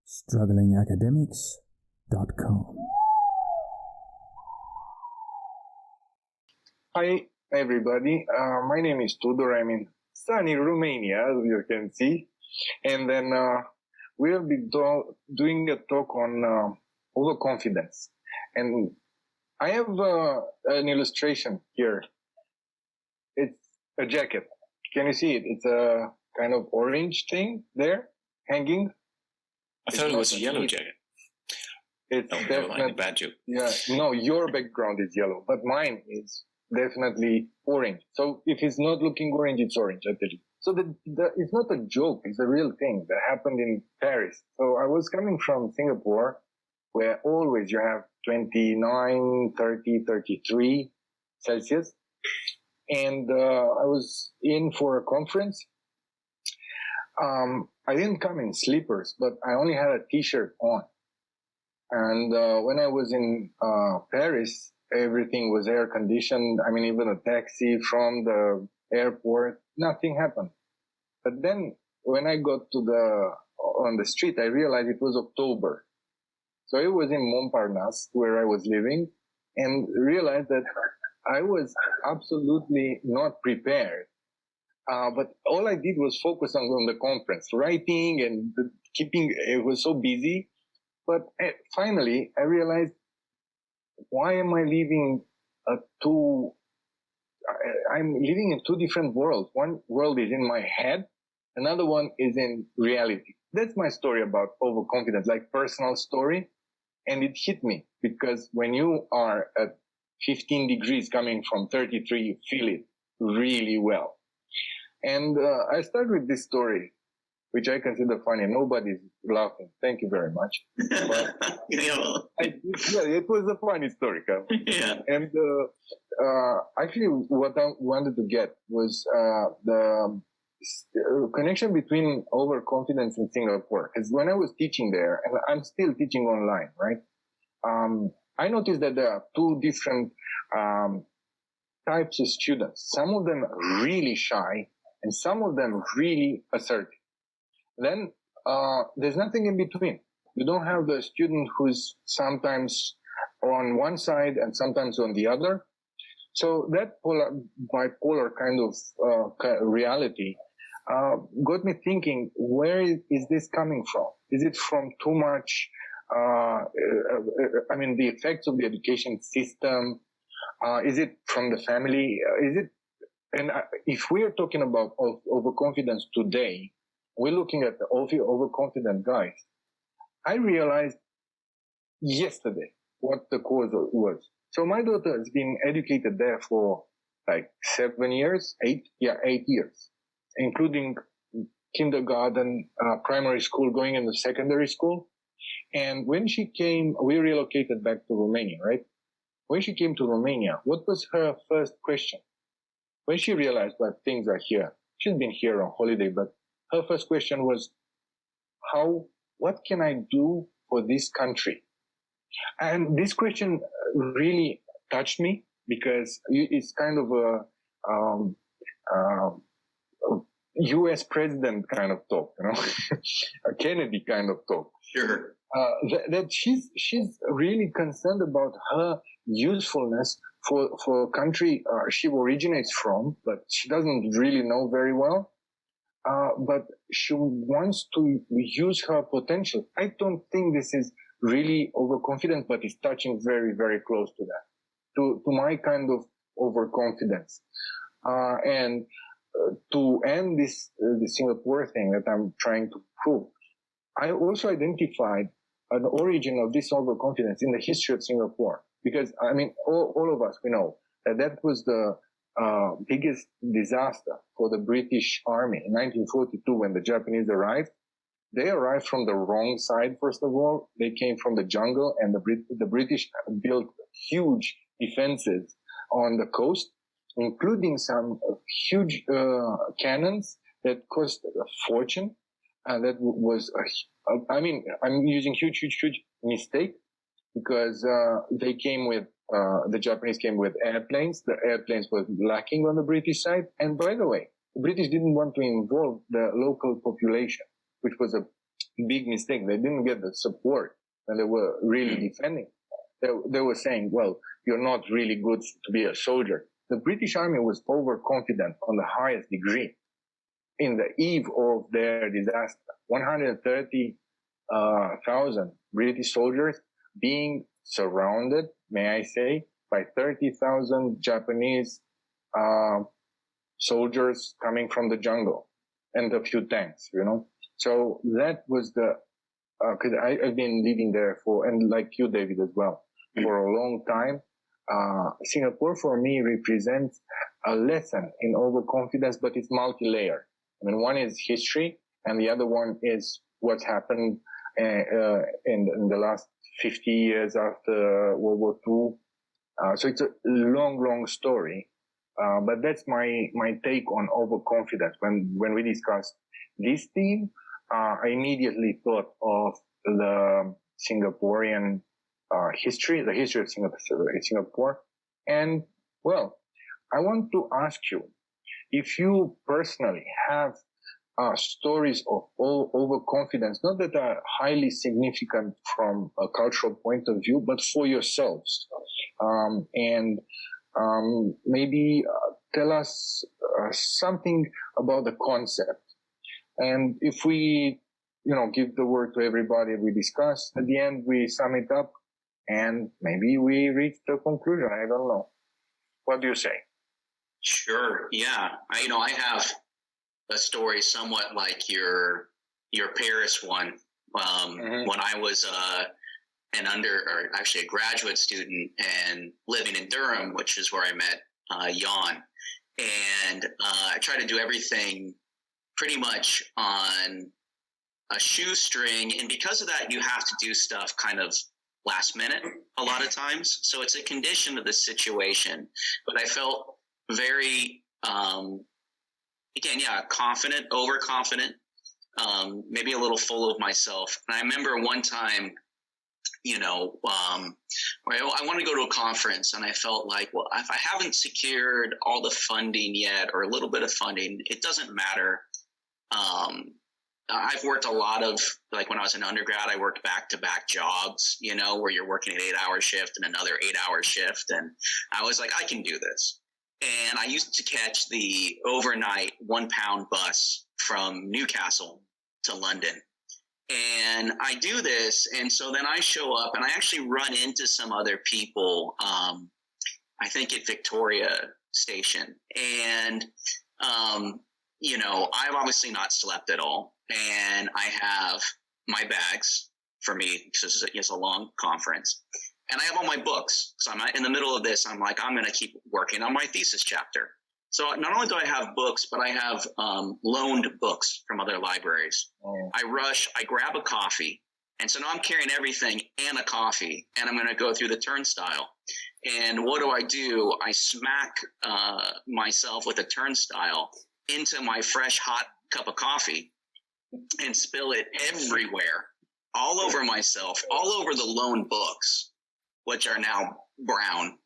strugglingacademics.com. Hi, everybody. My name is Tudor. I'm in sunny Romania, as you can see. And then we'll be doing a talk on overconfidence. And I have an illustration here. It's a jacket. Can you see it? It's a kind of orange thing there, hanging. I thought it was a yellow jacket. It's definitely bad joke. Yeah, no, your background is yellow, but mine is definitely orange. So if it's not looking orange, it's orange, I tell you. So it's not a joke, it's a real thing that happened in Paris. So I was coming from Singapore, where always you have 29, 30, 33 Celsius. And I was in for a conference. I didn't come in slippers, but I only had a t-shirt on. And when I was in Paris, everything was air conditioned. I mean, even a taxi from the airport, nothing happened. But then when I got on the street, I realized it was October. So it was in Montparnasse where I was living, and realized that I was absolutely not prepared. But all I did was focus on the conference, writing and it was so busy. But finally, I realized, why am I living I'm living in two different worlds. One world is in my head, another one is in reality. That's my story about overconfidence, like personal story. And it hit me because when you are at 15 degrees coming from 33, you feel it really well. And I start with this story, which I consider funny. Nobody's laughing. Thank you very much. But it was a funny story, Carl. Yeah. And actually, what I wanted to get was the connection between overconfidence and Singapore. Because when I was teaching there, and I'm still teaching online, right? I noticed that there are two different types of students. Some of them are really shy, and some of them really assertive. Then there's nothing in between. You don't have the student who's sometimes on one side and sometimes on the other. So that bipolar kind of reality got me thinking, where is this coming from? Is it from too much, the effects of the education system? Is it from the family? And if we are talking about overconfidence today, we're looking at the overconfident guys. I realized yesterday what the cause was. So my daughter has been educated there for like 7 years, 8 years, including kindergarten, primary school, going into secondary school. And when she came, we relocated back to Romania, right? When she came to Romania, what was her first question? When she realized that things are here, she's been here on holiday, but her first question was, what can I do for this country? And this question really touched me because it's kind of a US president kind of talk, a Kennedy kind of talk. Sure. That she's really concerned about her usefulness for a country she originates from, but she doesn't really know very well. But she wants to use her potential. I don't think this is really overconfident, but it's touching very, very close to that, to my kind of overconfidence. And to end this the Singapore thing that I'm trying to prove, I also identified an origin of this overconfidence in the history of Singapore. Because, all of us, we know that was the biggest disaster for the British Army in 1942 when the Japanese arrived. They arrived from the wrong side, first of all. They came from the jungle, and the British built huge defenses on the coast, including some huge cannons that cost a fortune. And that was, I'm using huge mistake, because they came with, the Japanese came with airplanes. The airplanes were lacking on the British side. And by the way, the British didn't want to involve the local population, which was a big mistake. They didn't get the support when they were really defending. They were saying, well, you're not really good to be a soldier. The British Army was overconfident on the highest degree. In the eve of their disaster, 130,000 British soldiers being surrounded, may I say, by 30,000 Japanese soldiers coming from the jungle and a few tanks, you know. So that was because I've been living there and like you, David, as well, for a long time. Singapore for me represents a lesson in overconfidence, but it's multi-layered. I mean, one is history, and the other one is what's happened in the last 50 years after World War II. So it's a long story. But that's my take on overconfidence. When we discussed this theme, I immediately thought of the Singaporean history, the history of Singapore. And, well, I want to ask you, if you personally have stories of overconfidence, not that are highly significant from a cultural point of view, but for yourselves. Maybe tell us something about the concept. And if we, give the word to everybody we discuss, at the end we sum it up and maybe we reach the conclusion. I don't know. What do you say? Sure. Yeah. I have a story somewhat like your Paris one. When I was a graduate student and living in Durham, which is where I met Jan. And I tried to do everything pretty much on a shoestring. And because of that, you have to do stuff kind of last minute a lot of times. So it's a condition of the situation. But I felt very, confident, overconfident, maybe a little full of myself. And I remember one time, where I want to go to a conference, and I felt like, well, if I haven't secured all the funding yet, or a little bit of funding, it doesn't matter. I've worked a lot of, like when I was an undergrad, I worked back-to-back jobs, where you're working an 8-hour shift and another 8-hour shift. And I was like, I can do this. And I used to catch the overnight 1-pound bus from Newcastle to London. And I do this, and so then I show up, and I actually run into some other people, I think at Victoria Station. And, I've obviously not slept at all. And I have my bags for me, because it's a long conference. And I have all my books. So I'm in the middle of this. I'm like, I'm going to keep working on my thesis chapter. So not only do I have books, but I have loaned books from other libraries. Oh. I rush, I grab a coffee. And so now I'm carrying everything and a coffee, and I'm going to go through the turnstile. And what do? I smack myself with a turnstile into my fresh, hot cup of coffee and spill it everywhere, all over myself, all over the loaned books, which are now brown.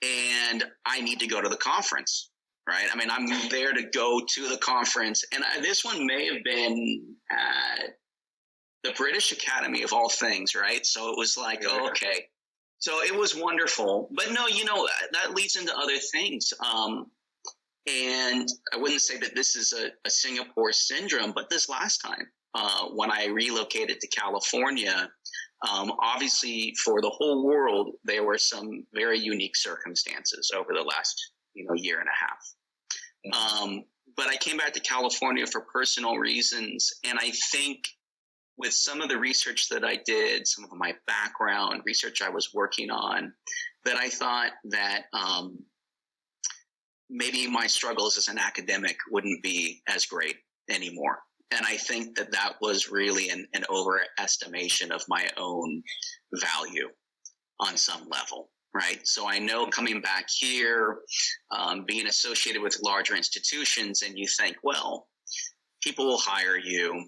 And I need to go to the conference. Right. I mean, I'm there to go to the conference. And this one may have been at the British Academy of all things. Right. So it was like, oh, okay. So it was wonderful. But no, that leads into other things. And I wouldn't say that this is a Singapore syndrome, but this last time when I relocated to California, obviously for the whole world, there were some very unique circumstances over the last year and a half. But I came back to California for personal reasons. And I think with some of the research that I did, some of my background research I was working on, that I thought that maybe my struggles as an academic wouldn't be as great anymore. And I think that was really an overestimation of my own value on some level. Right. So I know coming back here, being associated with larger institutions, and you think, well, people will hire you.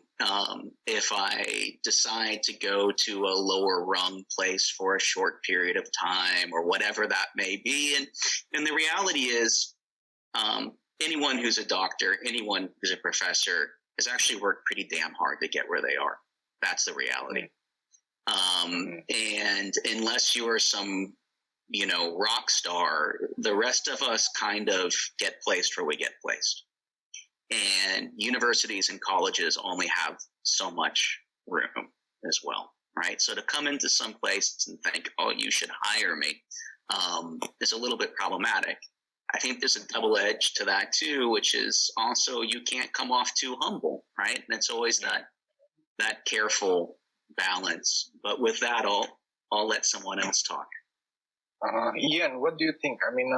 If I decide to go to a lower rung place for a short period of time or whatever that may be. And the reality is anyone who's a doctor, anyone who's a professor has actually worked pretty damn hard to get where they are. That's the reality. And unless you're some, rock star, the rest of us kind of get placed where we get placed. And universities and colleges only have so much room as well, right? So to come into some place and think, oh, you should hire me, is a little bit problematic. I think there's a double edge to that too, which is also you can't come off too humble, right? And it's always that careful balance. But with that, I'll let someone else talk. Ian, what do you think? I mean,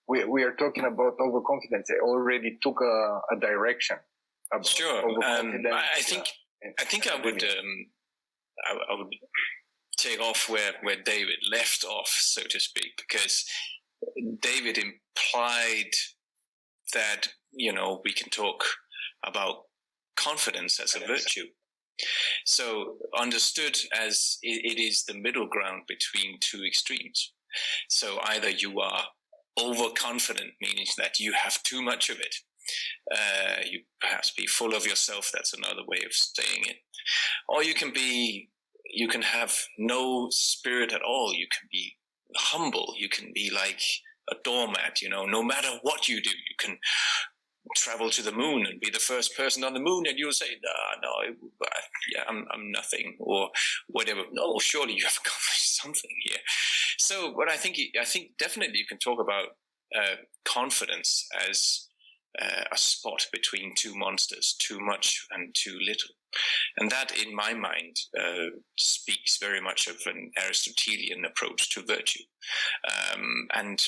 we are talking about overconfidence. It already took a direction. Sure. I think I would take off where David left off, so to speak, because David implied that, we can talk about confidence as a virtue. So understood as it is the middle ground between two extremes. So either you are overconfident, meaning that you have too much of it. You perhaps be full of yourself. That's another way of saying it. Or you can have no spirit at all. You can be humble. You can be like a doormat, no matter what you do, you can travel to the moon and be the first person on the moon, and you'll say, I'm nothing, or whatever. No, surely you have accomplished something here. So, but I think definitely you can talk about confidence as a spot between two monsters, too much and too little. And that, in my mind, speaks very much of an Aristotelian approach to virtue. And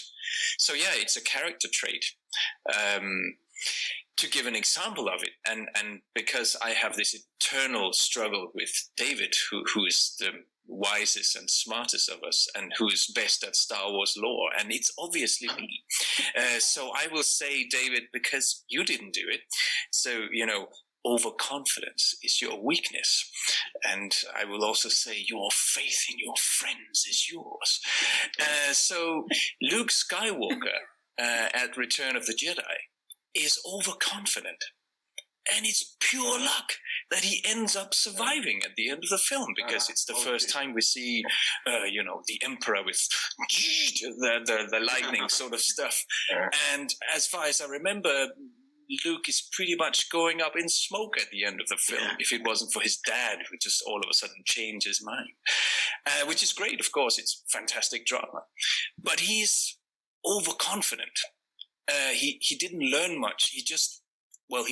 so, it's a character trait. To give an example of it, and because I have this eternal struggle with David, who is the wisest and smartest of us, and who is best at Star Wars lore, and it's obviously me. So I will say, David, because you didn't do it, so, overconfidence is your weakness. And I will also say your faith in your friends is yours. So Luke Skywalker at Return of the Jedi is overconfident. And it's pure luck that he ends up surviving at the end of the film, because it's the first time we see, the Emperor with the lightning sort of stuff. And as far as I remember, Luke is pretty much going up in smoke at the end of the film, if it wasn't for his dad, who just all of a sudden changed his mind. Which is great, of course, it's fantastic drama. But he's overconfident. He didn't learn much. He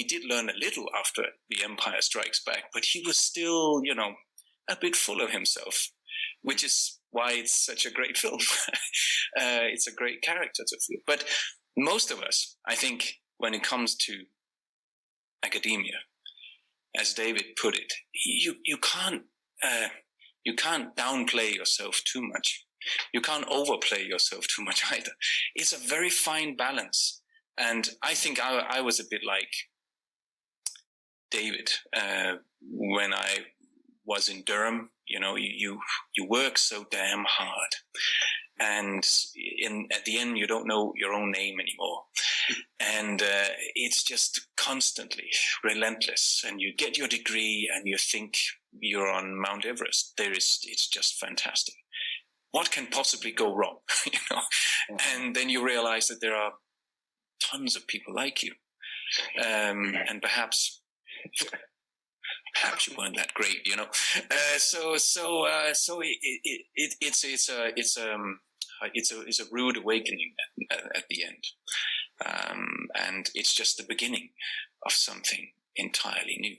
did learn a little after The Empire Strikes Back, but he was still, a bit full of himself, which is why it's such a great film. It's a great character to feel. But most of us, I think, when it comes to academia, as David put it, you can't downplay yourself too much. You can't overplay yourself too much either. It's a very fine balance. And I think I was a bit like David when I was in Durham. You work so damn hard. And at the end, you don't know your own name anymore. And it's just constantly relentless. And you get your degree and you think you're on Mount Everest. It's just fantastic. What can possibly go wrong? And then you realize that there are tons of people like you. And perhaps you weren't that great, So it's a rude awakening at the end, and it's just the beginning of something entirely new.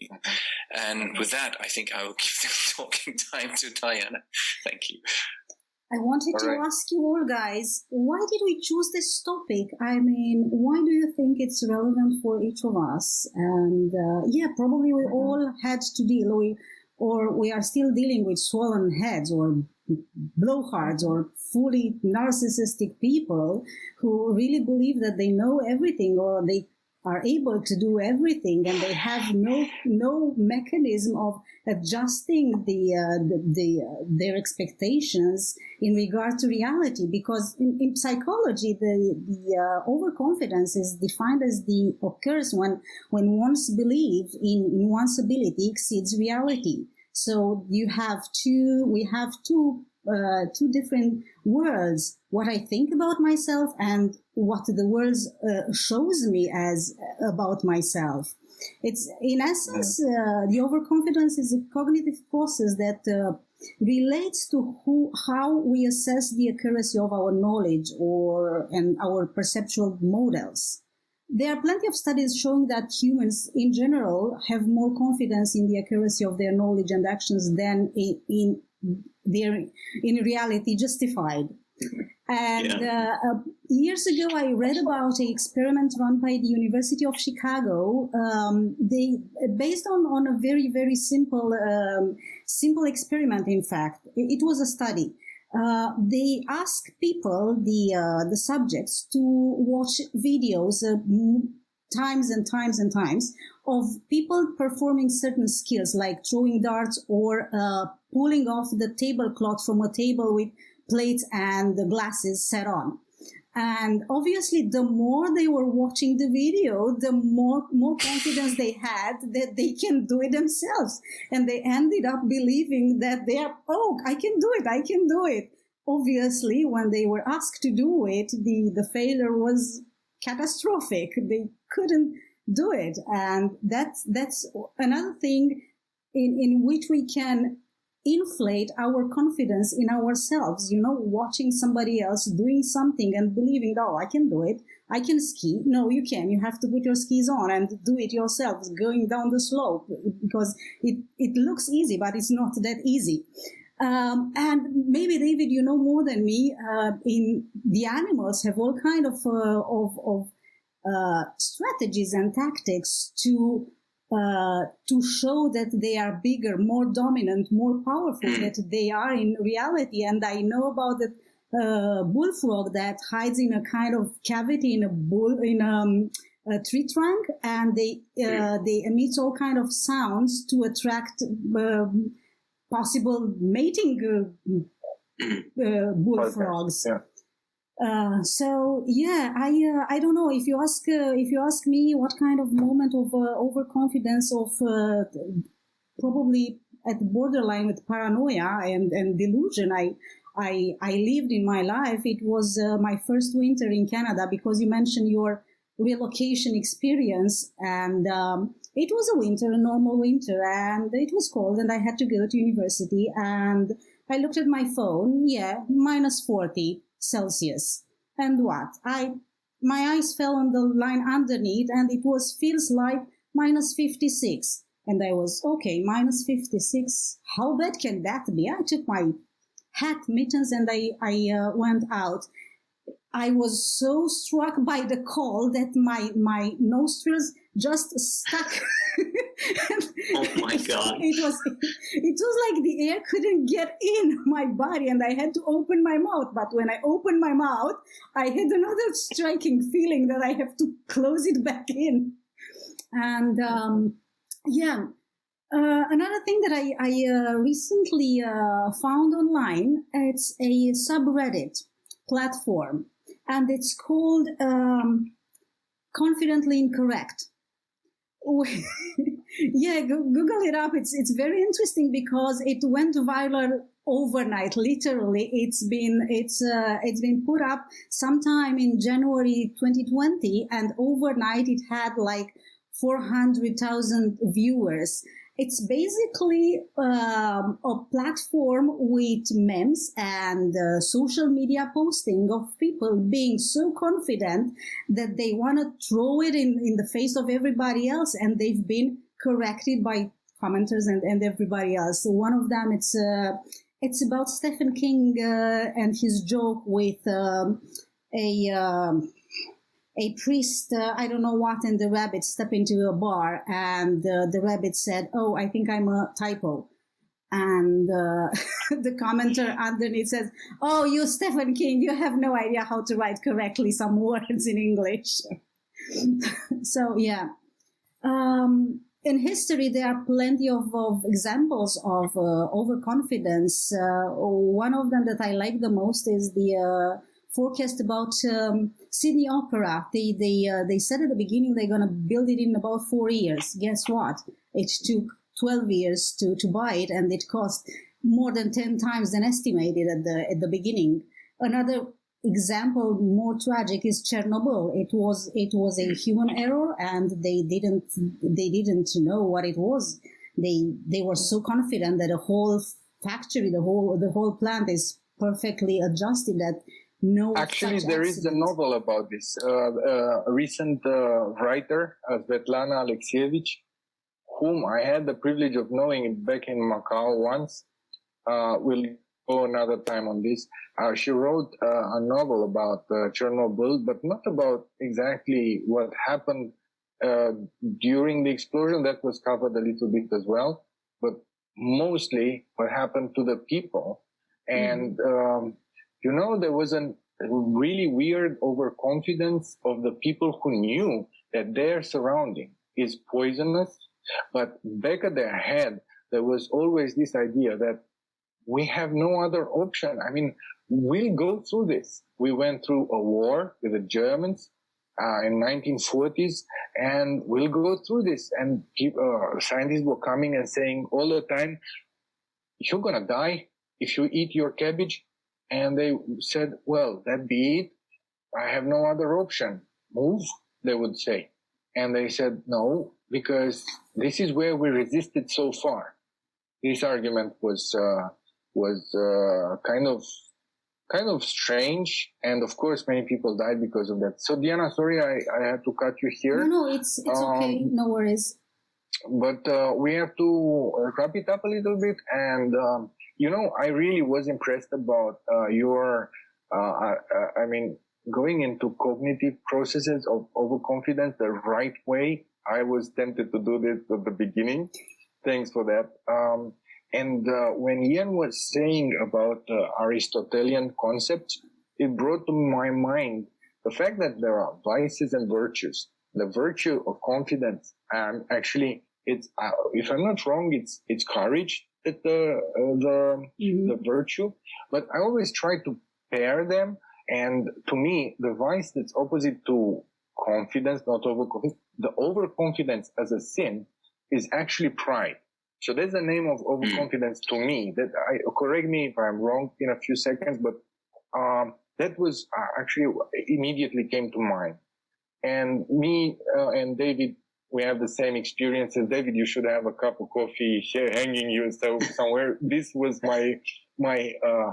And with that, I think I will give the talking time to Diana. Thank you. I wanted to ask you all, guys, why did we choose this topic? I mean, why do you think it's relevant for each of us? And probably we all had to deal with, or we are still dealing with swollen heads or blowhards or fully narcissistic people who really believe that they know everything, or they are able to do everything, and they have no mechanism of adjusting their expectations in regard to reality. Because in psychology, the overconfidence is defined as occurs when one's belief in one's ability exceeds reality. So we have two different worlds: what I think about myself and what the world shows me as about myself. It's in essence, the overconfidence is a cognitive process that relates to how we assess the accuracy of our knowledge and our perceptual models. There are plenty of studies showing that humans in general have more confidence in the accuracy of their knowledge and actions than in reality justified. And years ago, I read about an experiment run by the University of Chicago. They based on a very, very simple experiment. In fact, it was a study. They asked people, the subjects, to watch videos times and times and times of people performing certain skills like throwing darts or pulling off the tablecloth from a table with plates and the glasses set on. And obviously, the more they were watching the video, the more confidence they had that they can do it themselves. And they ended up believing that I can do it. Obviously, when they were asked to do it, the failure was catastrophic. They couldn't do it. And that's another thing in which we can inflate our confidence in ourselves, watching somebody else doing something and believing, I can do it. I can ski. No, you can. You have to put your skis on and do it yourself, going down the slope, because it looks easy, but it's not that easy. And maybe, David, you know more than me, in the animals have all kind of strategies and tactics to show that they are bigger, more dominant, more powerful than they are in reality. And I know about the bullfrog that hides in a kind of cavity in a tree trunk, and they emit all kind of sounds to attract possible mating bullfrogs. Yeah. I don't know if you ask me what kind of moment of overconfidence, of probably at borderline with paranoia and delusion I lived in my life. It was my first winter in Canada, because you mentioned your relocation experience, and it was a normal winter, and it was cold, and I had to go to university, and I looked at my phone, minus 40 Celsius. And my eyes fell on the line underneath, and it feels like minus 56. And I was, okay, minus 56. How bad can that be? I took my hat, mittens, and I went out. I was so struck by the cold that my nostrils just stuck. Oh my God. It was like the air couldn't get in my body, and I had to open my mouth. But when I opened my mouth, I had another striking feeling that I have to close it back in. And another thing that I recently found online, it's a subreddit platform, and it's called Confidently Incorrect. Google it up. It's very interesting because it went viral overnight. Literally, it's been put up sometime in January 2020, and overnight it had like 400,000 viewers. It's basically a platform with memes and social media posting of people being so confident that they want to throw it in the face of everybody else, and they've been corrected by commenters and everybody else. So one of them, it's about Stephen King and his joke with a priest, I don't know what, and the rabbit step into a bar, and the rabbit said, "Oh, I think I'm a typo." And the commenter underneath says, "Oh, you Stephen King, you have no idea how to write correctly some words in English." So, in history, there are plenty of examples of overconfidence. One of them that I like the most is the forecast about Sydney Opera. They said at the beginning they're going to build it in about 4 years. Guess what? It took 12 years to buy it, and it cost more than 10 times than estimated at the beginning. Another example, more tragic, is Chernobyl. It was a human error, and they didn't know what it was. They were so confident that the whole factory, the whole plant is perfectly adjusted that no. Actually, there is a novel about this. A recent writer, Svetlana Alexievich, whom I had the privilege of knowing back in Macau once. We'll go another time on this. She wrote a novel about Chernobyl, but not about exactly what happened during the explosion. That was covered a little bit as well, but mostly what happened to the people. And, there was a really weird overconfidence of the people who knew that their surrounding is poisonous, but back of their head, there was always this idea that we have no other option. I mean, we'll go through this. We went through a war with the Germans in 1940s, and we'll go through this. And scientists were coming and saying all the time, you're going to die if you eat your cabbage. And they said, well, that be it. I have no other option. Move, they would say. And they said, no, because this is where we resisted so far. This argument was kind of strange, and of course many people died because of that. So Diana, sorry I had to cut you here. No, it's okay, no worries. But we have to wrap it up a little bit, and I really was impressed about your going into cognitive processes of overconfidence the right way. I was tempted to do this at the beginning. Thanks for that. And when Ian was saying about Aristotelian concepts, it brought to my mind the fact that there are vices and virtues. The virtue of confidence, actually, it's if I'm not wrong, it's courage that the virtue. But I always try to pair them, and to me, the vice that's opposite to confidence, not overconfidence, the overconfidence as a sin is actually pride. So that's the name of overconfidence to me. That correct me if I'm wrong in a few seconds, but that was actually immediately came to mind. And me and David, we have the same experiences. David, you should have a cup of coffee here hanging yourself somewhere. This was my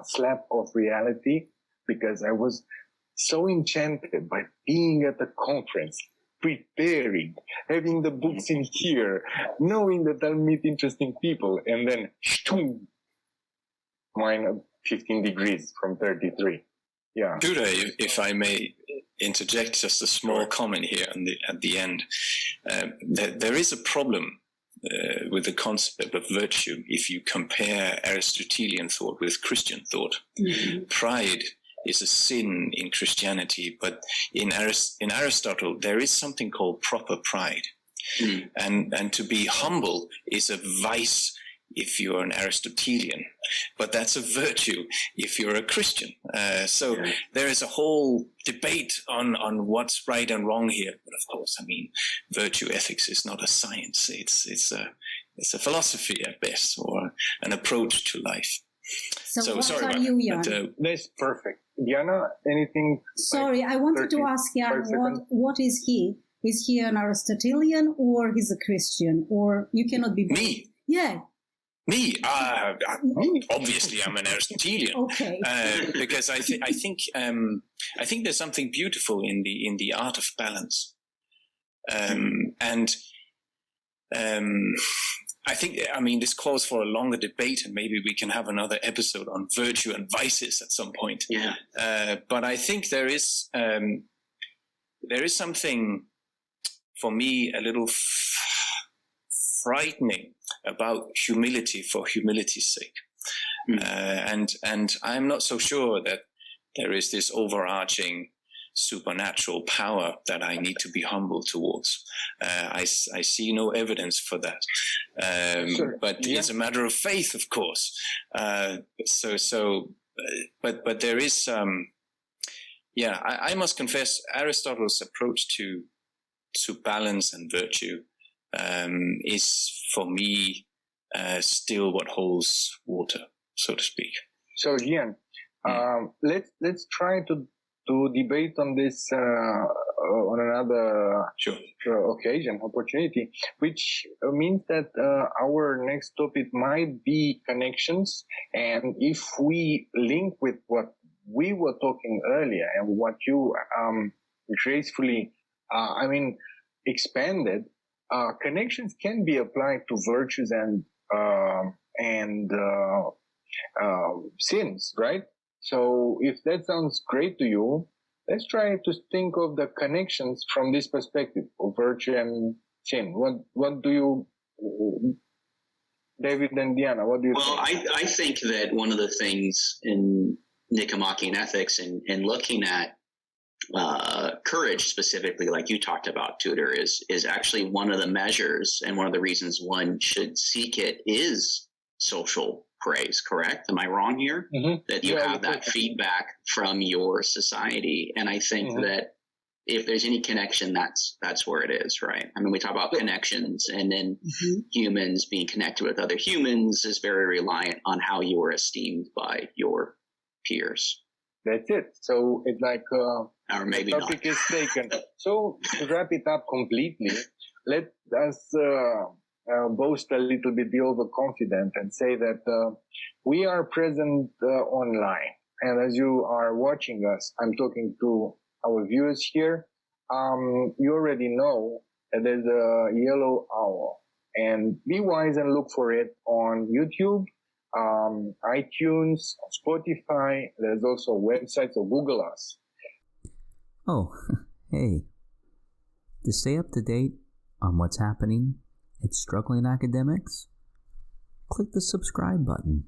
slap of reality, because I was so enchanted by being at the conference, preparing, having the books in here, knowing that I'll meet interesting people, and then shtoom, minus 15 degrees from 33. Yeah. Tudor, if I may interject just a small comment here at the end. There is a problem with the concept of virtue if you compare Aristotelian thought with Christian thought. Mm-hmm. Pride is a sin in Christianity, but in Aristotle, there is something called proper pride. Mm. And to be humble is a vice if you're an Aristotelian, but that's a virtue if you're a Christian. So there is a whole debate on what's right and wrong here. But of course, I mean, virtue ethics is not a science. It's a philosophy at best, or an approach to life. So what sorry are you, Jan? That's perfect. Diana, anything? Sorry, I wanted to ask Jan, what is he? Is he an Aristotelian or he's a Christian? Or you cannot be both? Me? Yeah. Me? Obviously, I'm an Aristotelian. Okay. Because I think there's something beautiful in the art of balance, I think, I mean, this calls for a longer debate, and maybe we can have another episode on virtue and vices at some point. Yeah. But I think there is something for me a little frightening about humility for humility's sake. Mm. And I'm not so sure that there is this overarching supernatural power that I need to be humble towards. I see no evidence for that. Sure. But it's a matter of faith, of course. But there is, I must confess, Aristotle's approach to balance and virtue is for me still what holds water, so to speak. So, Gian, let's try to debate on this on another opportunity, which means that our next topic might be connections. And if we link with what we were talking earlier and what you gracefully, expanded, connections can be applied to virtues and sins, right? So if that sounds great to you, let's try to think of the connections from this perspective of virtue and sin. What do you, David and Diana, what do you think? Well, I think that one of the things in Nicomachean ethics and looking at courage specifically, like you talked about, Tudor, is actually one of the measures and one of the reasons one should seek it is social praise, correct? Am I wrong here? Mm-hmm. That you have that feedback from your society. And I think that if there's any connection, that's where it is, right? I mean, we talk about connections, and then humans being connected with other humans is very reliant on how you are esteemed by your peers. That's it. So it's like or maybe the topic is taken. So to wrap it up completely, let us boast a little bit, be overconfident, and say that we are present online. And as you are watching us, I'm talking to our viewers here. You already know that there's a yellow owl, and be wise and look for it on YouTube, iTunes, Spotify. There's also websites, so Google us. Oh, hey. To stay up to date on what's happening at Struggling Academics, click the subscribe button.